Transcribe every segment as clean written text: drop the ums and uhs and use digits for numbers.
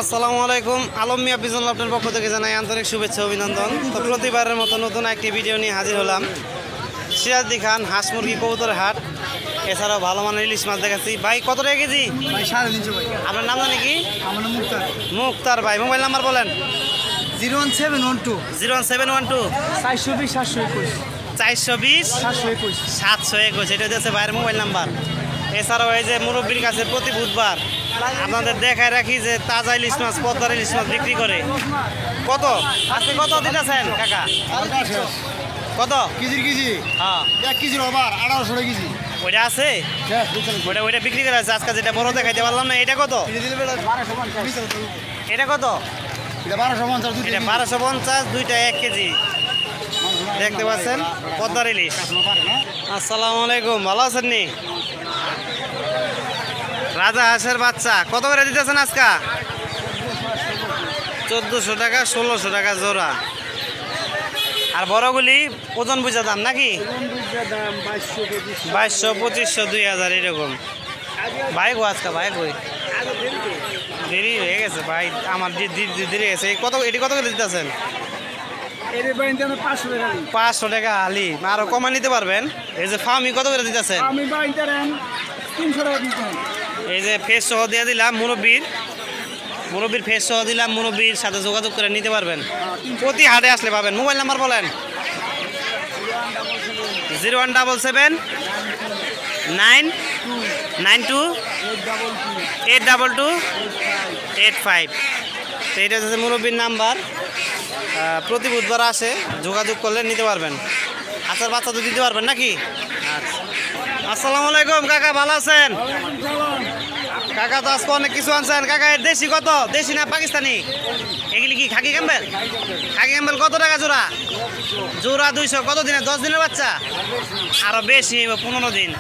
আসসালামু আলাইকুম। আলম মিয়া পিজন আপনার পক্ষ থেকে জানাই আন্তরিক শুভেচ্ছা অভিনন্দন। তো প্রতিবারের মতো নতুন একটি ভিডিও নিয়ে হাজির হলাম। সিরাজদি খান হাঁস মুরগি কবুতরের হাট, এছাড়াও ভালো মানের ইলিশ মাছ দেখাচ্ছি। ভাই কত টাকা কেজি? ভাই 350 ভাই। আপনার নাম জানি কি? আমার নাম মুক্তার। মুক্তার ভাই। মোবাইল নাম্বার বলেন। 01712 01712 420 721 420 721 721। এটা হচ্ছে ভাইয়ের মোবাইল নাম্বার। এছাড়াও এই যে মুরব্বীর কাছে প্রতি বুধবার আপনাদের দেখায় রাখি যে তাজা ইলিশ মাছ, পদ্মার ইলিশ মাছ বিক্রি করে। কত আজকে কত দিতেছেন কাকা? কত কেজি? হ্যাঁ 1 কেজির ওভার 1800 টাকা কেজি। ওইটা আছে, ওইটা বিক্রি করে আছে। আজকে যেটা বড় দেখাইতে পারলাম না, এটা কত? এটা কত? এটা 1250 দুটো। এটা 1250, দুইটা 1 কেজি। দেখতে পাচ্ছেন পদ্মার ইলিশ। আসসালামু আলাইকুম, ভালো আছেন নি? রাজা হাঁসের বাচ্চা কত করে দিতেছেন আজকে? 1400 টাকা, 1600 টাকা জোড়া। আর বড়গুলি ওজন বুঝা দাম নাকি? 2200, 2500, 2000 এরকম। ভাই গো আজকে ভাই কই দেরি হয়ে গেছে ভাই, আমার দেরি গেছে। এটি কত করে দিতেছেন? 500 টাকা হালি। আরো কমা নিতে পারবেন। এই যে ফার্মি কত করে দিতেছেন? এই যে ফেস সহ দিয়ে দিলাম, মুরব্বীর ফেস সহ দিলাম। মুরব্বীর সাথে যোগাযোগ করে নিতে পারবেন, প্রতি হাটে আসলে পাবেন। মোবাইল নাম্বার বলেন। 0177992 822 তো এটা হচ্ছে মুরব্বীর নাম্বার। প্রতি বুধবার আসে, যোগাযোগ করলে নিতে পারবেন। আচ্ছা, বাচ্চা তো দিতে পারবেন নাকি? আচ্ছা, আসসালামু আলাইকুম কাকা, ভালো আছেন? কাকা তো আজকে অনেক কিছু আনছেন। কাকা এর দেশি কত? দেশি না পাকিস্তানি? এগুলি কি খাকি ক্যাম্বেল? খাকি ক্যাম্বেল কত টাকা জোড়া? জোড়া 200। কত দিনের? 10 দিনের বাচ্চা? আরো বেশি, 15 দিন।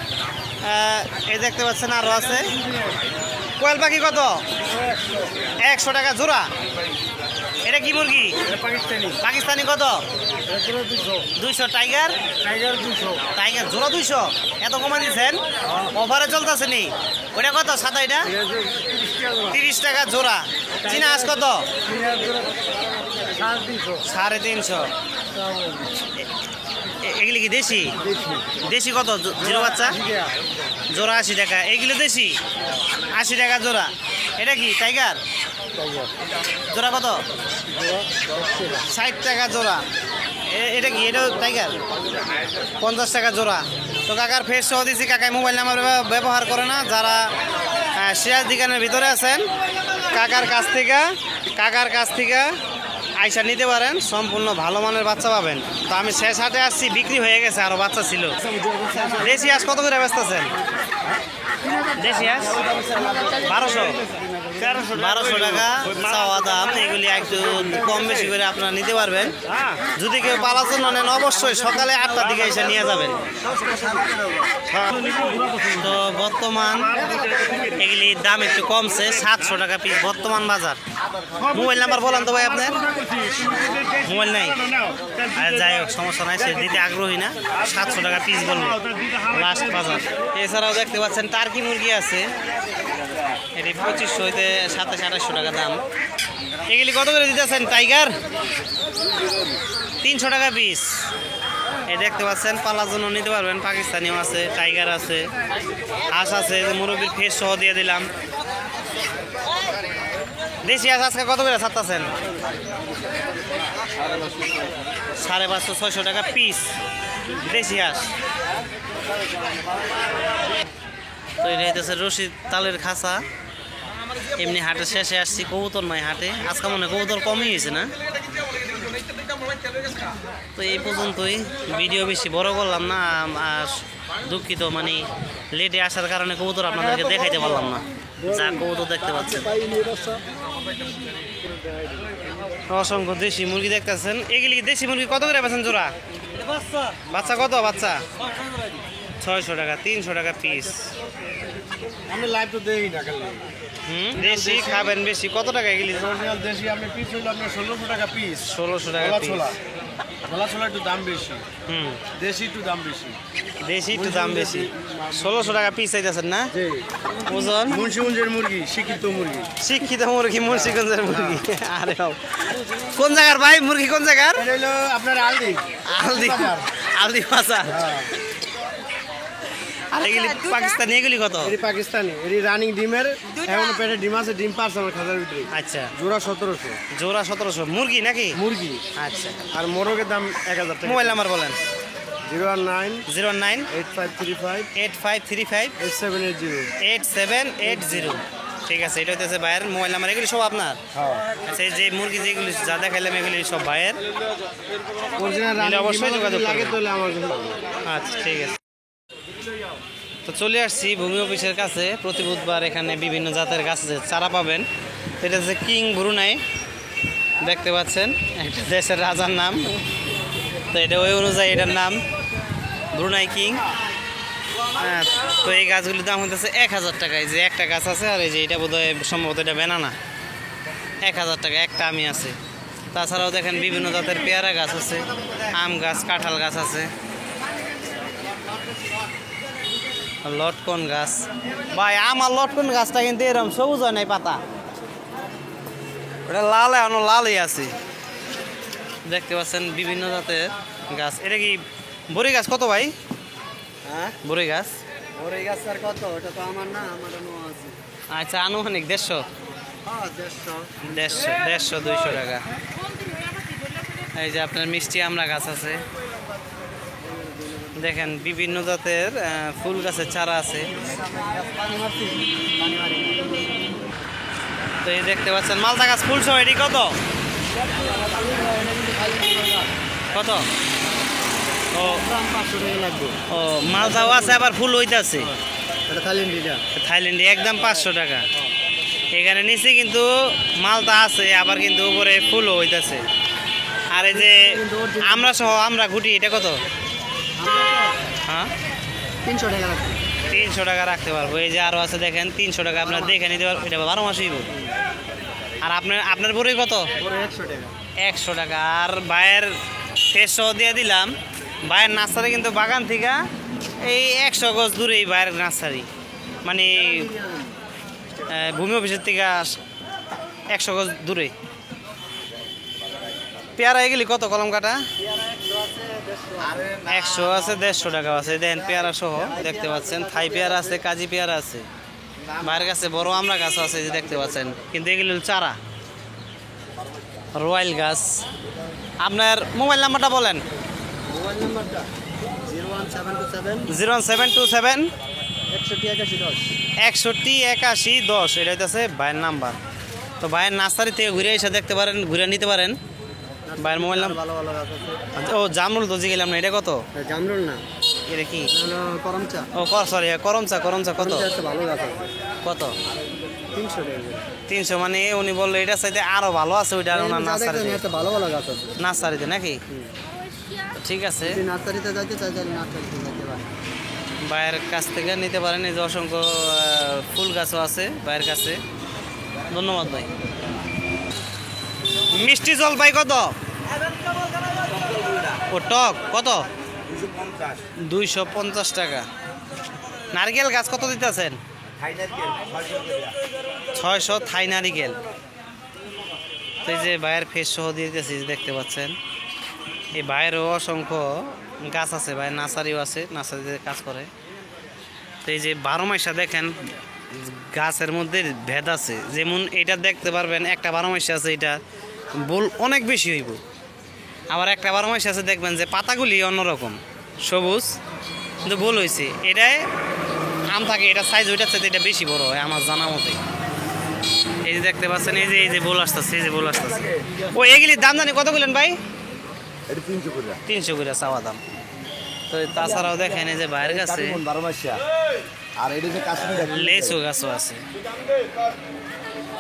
এই দেখতে পাচ্ছেন আরো আছে। কোয়েল পাখি কত? 100 টাকা জোড়া। এটা কি মুরগি? পাকিস্তানি কত? 200। টাইগার জোড়া 200। এত কমা দিচ্ছেন? ওভারে চলতেছে নি? ওইটা কত সাদা? এটা 30 টাকা জোড়া। চীনা হাঁস কত? 350। এগুলি কি দেশি? দেশি কত? জিরো বাচ্চা জোড়া 80 টাকা। এইগুলো দেশি 80 টাকা জোড়া। এটা কি টাইগার? জোড়া কত? 60 টাকা জোড়া। এটা কি? এটা টাইগার 50 টাকা জোড়া। তো কাকার ফেস সহ দিয়েছি। কাকায় মোবাইল নাম্বার ব্যবহার করে না। যারা সিরাজদি খানের ভিতরে আছেন, কাকার কাছ থেকে আইসা নিতে পারেন। সম্পূর্ণ ভালো মানের বাচ্চা পাবেন। তো আমি শেষ হাটে আসছি, বিক্রি হয়ে গেছে, আরও বাচ্চা ছিল। দেশি হাঁস কত করে বেচতেছেন? দেশি হাঁস 1200 টাকা চাওয়া দাম। এগুলি একটু কম বেশি করে আপনারা নিতে পারবেন। যদি কেউ পালার জন্য নেন, অবশ্যই সকালে 8টার দিকে এসে নিয়ে যাবেন। তো বর্তমান এগুলির দাম একটু কমছে, 700 টাকা পিস বর্তমান বাজার। মোবাইল নাম্বার বলেন তো ভাই আপনার? মোবাইল নাই? আর যাই হোক, সমস্যা নাই, সে দিতে আগ্রহী না। 700 টাকা পিস বলবো লাস্ট বাজার। এছাড়াও দেখতে পাচ্ছেন টার্কি মুরগি আছে। এটি 2500 হইতে 2700-2800 টাকা দাম। এগুলি কত করে দিতেছেন? টাইগার 300 টাকা পিস। এই দেখতে পাচ্ছেন, পালার জন্য নিতে পারবেন। পাকিস্তানিও আছে, টাইগার আছে, হাঁস আছে। মুরব্বীর ফেস সহ দিয়ে দিলাম। দেশি হাঁস আজকে কত করে ছাড়তেছেন? 550-600 টাকা পিস দেশি হাঁস। তো এটা হচ্ছে রশিদ তালের খাঁচা। এমনি হাটের শেষে আসছি, কবুতর নয় হাটে। আজকে মনে হয় কবুতর কমই হয়েছে না? তো এই পর্যন্তই, ভিডিও বেশি বড় করলাম না। আর দুঃখিত, মানে লেটে আসার কারণে কবুতর আপনাদেরকে দেখাইতে পারলাম না। যা কবুতর দেখতে পাচ্ছেন, অসংখ্য দেশি মুরগি দেখতেছেন। এগুলি দেশি মুরগি কত করে বেছেন জোড়া? বাচ্চা কত? বাচ্চা 600 টাকা, 300 টাকা পিস। আমি লাইভ তো দেই না খালি। দেশি খাবেন বেশি। কত টাকা এগুলি? দেশি আমি পিস হইলো আপনার 1600 টাকা পিস। 1600 টাকা পিস। গলা ছোলা একটু দাম বেশি, হুম, দেশি একটু দাম বেশি। দেশি একটু দাম বেশি। 1600 টাকা পিস চাইতেছেন না? জি, ওজন মুন্সিগঞ্জের মুরগি, শিক্ষিত মুরগি। শিক্ষিত মুরগি, মুন্সিগঞ্জের মুরগি। আরে বাবা, কোন জায়গার ভাই মুরগি, কোন জায়গার? এটা হলো আপনার আলদি। আলদি, আলদি বাজার। আর এগুলি পাকিস্তানি, এগুলি কত? এটি পাকিস্তানি, এটি রানিং ডিমের, এখন পেটে ডিম আছে, ডিম পারছে আমার খাতার ভিতরে। আচ্ছা, জোড়া 1700 জোড়া 1700 মুরগি নাকি? মুরগি। আচ্ছা, আর মোরগের দাম 1000 টাকা। মোবাইল নাম্বার বলেন। 019 09 8535 8535 8780। 8780। ঠিক আছে, এটা হচ্ছে ভাইয়ের মোবাইল নাম্বার। এগুলি সব আপনার? হ্যাঁ, আচ্ছা, এই যে মুরগি যেগুলি যা দেখাইলাম এগুলি সব ভাইয়ের। অরিজিনাল নিলে রানিং অবশ্যই যোগাযোগ লাগে করবেন। তাহলে আমার কাছে। আচ্ছা, ঠিক আছে। তো চলে আসছি ভূমি অফিসের কাছে। প্রতি বুধবার এখানে বিভিন্ন জাতের গাছ আছে, চারা পাবেন। এটা হচ্ছে কিং ব্রুনাই, দেখতে পাচ্ছেন, একটা দেশের রাজার নাম। তো এটা ওই অনুযায়ী এটার নাম ব্রুনাই কিং। হ্যাঁ, তো এই গাছগুলির দাম হতেছে 1000 টাকায়। যে একটা গাছ আছে, আর এই যে এটা বোধহয় সম্ভবত এটা বেনানা। 1000 টাকা একটা আমি আছে। তাছাড়াও দেখেন বিভিন্ন জাতের পেয়ারা গাছ আছে, আম গাছ, কাঁঠাল গাছ আছে, লটকন গাছ। ভাই আমার লটকন গাছটা কিন্তু এরকম সবুজ হয় নাই পাতা, ওটা লাল, এখনো লালই আছে। দেখতে পাচ্ছেন বিভিন্ন জাতের গাছ। এটা কি বড়ি গাছ কত ভাই? হ্যাঁ, বড়ি গাছ ওর এই গাছ আর কত? ওটা তো আমার না, আমার আছে। আচ্ছা, আনুমানিক 150 হ্যাঁ, 150। 150 200 টাকা। এই যে আপনার মিষ্টি আমরা গাছ আছে, দেখেন বিভিন্ন জাতের ফুল গাছের চারা আছে। তো এই দেখতে পাচ্ছেন মালটা গাছ ফুল সহ, এটি কত কত? ও 500 টাকা লাগবে। ও, মালটাও আছে, আবার ফুল হইতাছে। এটা থাইল্যান্ডিটা। থাইল্যান্ডে একদম 500 টাকা। এখানে নিচে কিন্তু মালটা আছে, আবার কিন্তু উপরে ফুলও হইতাছে। আর এই যে আমরা সহ আমরা গুটি, এটা কত? হ্যাঁ, 300 টাকা লাগবে। 300 টাকা রাখতে পারবো। এই যে আরো আছে দেখেন, 300 টাকা আপনার দেখে নিতে পারবো। এটা 12 মাসই। আর আপনার বড়ি কত? ওর 100 টাকা। 100 টাকা। আর ভাইয়ের ফেস সহ দিয়ে দিলাম। ভাইয়ের নার্সারি কিন্তু বাগান থেকে এই 100 গজ দূরেই ভাইয়ের নার্সারি, মানে ভূমি অফিসের থেকে 100 গজ দূরে। পেয়ারা এগুলি কত কলম কাটা? 100 আছে, 150 টাকা আছে। দেখেন পেয়ারা সহ দেখতে পাচ্ছেন, থাই পেয়ারা আছে, কাজি পেয়ারা আছে, ভাইয়ের কাছে বড় আমরা গাছ আছে, যে দেখতে পাচ্ছেন। কিন্তু এগুলি চারা, রয়্যাল গাছ। আপনার মোবাইল নাম্বারটা বলেন। মোবাইল নাম্বারটা 01727 01727 618110। 618110। এটা হচ্ছে ভাইয়ের নাম্বার। তো ভাইয়ের নার্সারি থেকে ঘুরে এসে দেখতে পারেন, ঘুরে নিতে পারেন। ভাইয়ের মোবাইল নাম্বার। ভালো ভালো গাছ আছে। ও, জামরুল তো জিগেলাম না, এটা কত? জামরুল না, এটা কি? হলো করমচা। ও, সরি, করমচা। করমচা কত? একটা ভালো গাছ আছে, কত? 300 টাকা। 300, মানে উনি বললো এটা চাইতে আরো ভালো আছে ওইটা ওনার নার্সারিতে। একটা ভালো ভালো গাছ আছে নার্সারিতে নাকি? ঠিক আছে, যদি নার্সারিতে যাইতে চাই তাহলে নার্সারিতে যাইতে পারেন। ভাইয়ের কাছ থেকে নিতে পারেন। এই যে অসংখ্য ফুল গাছও আছে ভাইয়ের কাছে। ধন্যবাদ ভাই। মিষ্টি জলপাই কত? ও, টক কত? 250 টাকা। নারকেল গাছ কত দিতেছেন? 600 থাই নারিকেল। তো এই যে ভাইয়ের ফেস সহ দিয়ে দিতেছি, দেখতে পাচ্ছেন। এই ভাইয়েরও অসংখ্য গাছ আছে, ভাইয়ের নার্সারিও আছে, নার্সারিতে কাজ করে। তো এই যে 12 মাসা দেখেন গাছের মধ্যে ভেদ আছে। যেমন এটা দেখতে পারবেন, একটা 12 মাসা আছে, এটা বোল অনেক বেশি হইব। আবার একটা 12 মাসা আছে দেখবেন যে পাতাগুলি অন্যরকম সবুজ, কিন্তু বোল হয়েছে। এটাই আম থাকে, এটা সাইজ ওইটার সাথে এটা বেশি বড় হয় আমার জানা মতে। এই যে দেখতে পাচ্ছেন, এই যে বোল আসতেছে, এই যে বোল আসতেছে। ও, এগুলির দাম জানি কত বললেন ভাই? 300 করে চাওয়া দাম। তো তাছাড়াও দেখেন এই যে ভাইয়ের কাছে 12 মাসিয়া। আর এটা যে কাশ্মীর লেচু গাছও আছে।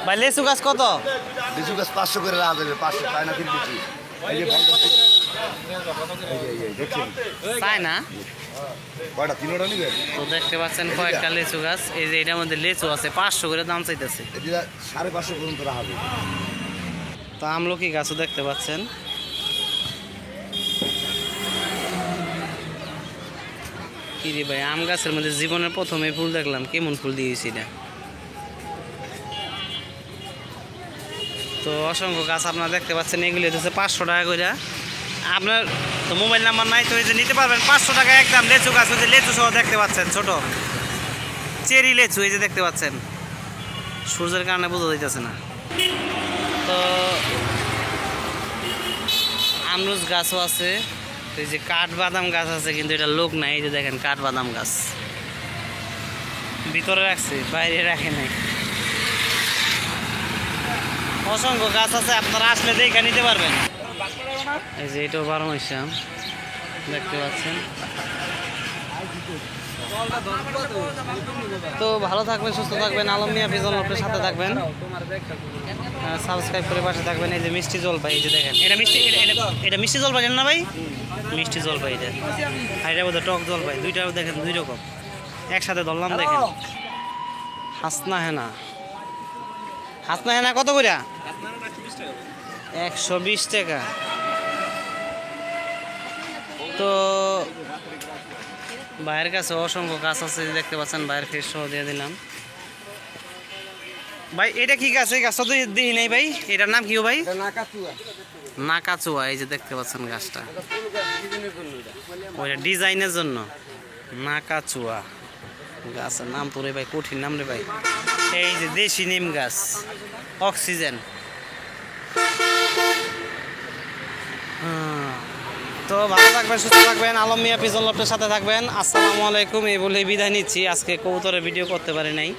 ভাই লেচু গাছ কত? লিচু গাছ 500 করে রাখা যাবে। 500 তাই না? 3 লিচু। এই যে দেখছেন তাই না? কয়টা? 3টা নিবেন? তো দেখতে পাচ্ছেন কয়েকটা লেচু গাছ। এই যে এটার মধ্যে লেচু আছে, 500 করে দাম চাইতেছে। এটা 550 পর্যন্ত রাখা যাবে। তো আমলকি গাছও দেখতে পাচ্ছেন। কি রে ভাই, আম গাছের মধ্যে জীবনের প্রথমে ফুল দেখলাম, কেমন ফুল দিয়েছি না। তো অসংখ্য গাছ আপনারা দেখতে পাচ্ছেন, এগুলি হচ্ছে 500 টাকা করে। আপনার তো মোবাইল নাম্বার নাই, তো এই যে নিতে পারবেন 500 টাকা একদম। লেচু গাছ, ওই যে লেচু সহ দেখতে পাচ্ছেন, ছোট চেরি লেচু, এই যে দেখতে পাচ্ছেন, সূর্যের কারণে বোঝা যাইতেছে না। তো আমরুজ গাছও আছে, এই যে কাঠবাদাম গাছ আছে, কিন্তু এটা লোক নাই। এই যে দেখেন কাঠবাদাম গাছ ভিতরে রাখছে, বাইরে রাখে নাই। অসংখ্য গাছ আছে, আপনারা আসলে দেখে নিতে পারবেন। এই যে এটাও 12 মাসি আম দেখতে পাচ্ছেন। তো ভালো থাকবেন, সুস্থ থাকবেন, আলম মিয়া ফিজন আপনার সাথে থাকবেন, সাবস্ক্রাইব করে পাশে থাকবেন। এই যে মিষ্টি জলপাই, এই যে দেখেন, এটা মিষ্টি, এটা মিষ্টি জলপাই জানেন না ভাই? মিষ্টি জলপাই এটা, আর এটা বোধহয় টক জলপাই। দুইটা দেখেন, 2 রকম একসাথে ধরলাম। দেখেন হাসনা হেনা, হাসনা হেনা কত করে? 120 টাকা। তো ভাইয়ের কাছে অসংখ্য গাছ আছে, দেখতে পাচ্ছেন, ভাইয়ের ফেস সহ দিয়ে দিলাম। ভাই এটা কি গাছ? এই গাছটা তো দিই নাই ভাই, এটার নাম কি ভাই? নাকাচুয়া। এই যে দেখতে পাচ্ছেন গাছটা, ওইটা ডিজাইনের জন্য নাকাচুয়া গাছের নাম। তো রে ভাই কঠিন নাম রে ভাই। এই যে দেশি নিম গাছ, অক্সিজেন। তো ভালো থাকবেন, সুস্থ থাকবেন, আলম মিয়া পিজন লফটের সাথে থাকবেন। আসসালামু আলাইকুম, এই বলে বিদায় নিচ্ছি। আজকে কবুতরের ভিডিও করতে পারি নাই,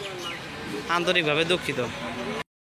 আন্তরিকভাবে দুঃখিত।